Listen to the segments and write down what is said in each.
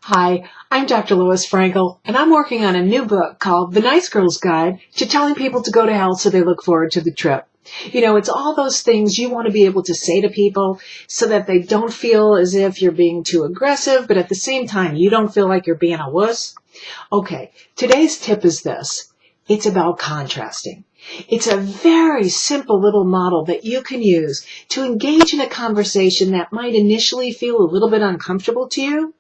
Hi, I'm Dr. Lois Frankel, and I'm working on a new book called The Nice Girl's Guide to Telling People to Go to Hell so they look forward to the trip. You know, it's all those things you want to be able to say to people so that they don't feel as if you're being too aggressive, but at the same time, you don't feel like you're being a wuss. Okay, today's tip is this. It's about contrasting. It's a very simple little model that you can use to engage in a conversation that might initially feel a little bit uncomfortable to you.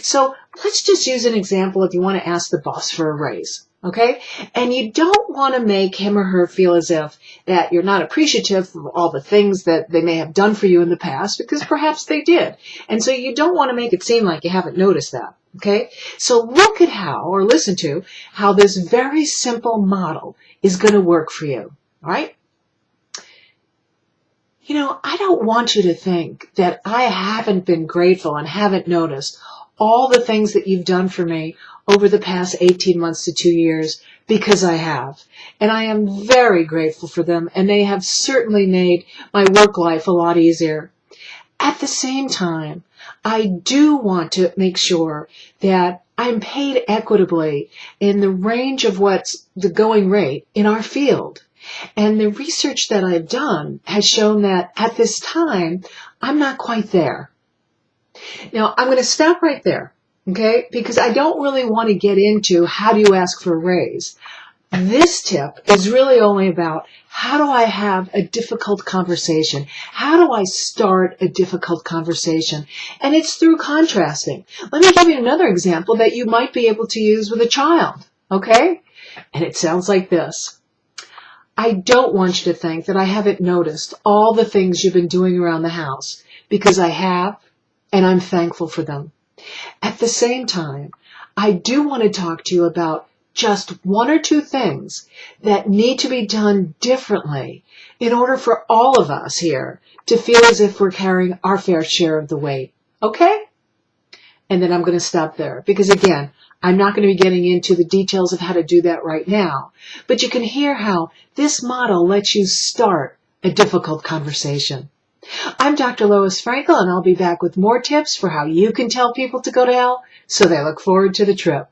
So let's just use an example if you want to ask the boss for a raise, okay? And you don't want to make him or her feel as if that you're not appreciative of all the things that they may have done for you in the past, because perhaps they did. And so you don't want to make it seem like you haven't noticed that, okay? So look at how, or listen to, how this very simple model is going to work for you, all right? You know, I don't want you to think that I haven't been grateful and haven't noticed all the things that you've done for me over the past 18 months to 2 years, because I have. And I am very grateful for them, and they have certainly made my work life a lot easier. At the same time, I do want to make sure that I'm paid equitably in the range of what's the going rate in our field. And the research that I've done has shown that at this time, I'm not quite there. Now, I'm going to stop right there, okay? Because I don't really want to get into how do you ask for a raise. This tip is really only about how do I have a difficult conversation? How do I start a difficult conversation? And it's through contrasting. Let me give you another example that you might be able to use with a child, okay? And it sounds like this. I don't want you to think that I haven't noticed all the things you've been doing around the house, because I have, and I'm thankful for them. At the same time, I do want to talk to you about just one or two things that need to be done differently in order for all of us here to feel as if we're carrying our fair share of the weight. Okay? And then I'm going to stop there because, again, I'm not going to be getting into the details of how to do that right now. But you can hear how this model lets you start a difficult conversation. I'm Dr. Lois Frankel, and I'll be back with more tips for how you can tell people to go to hell so they look forward to the trip.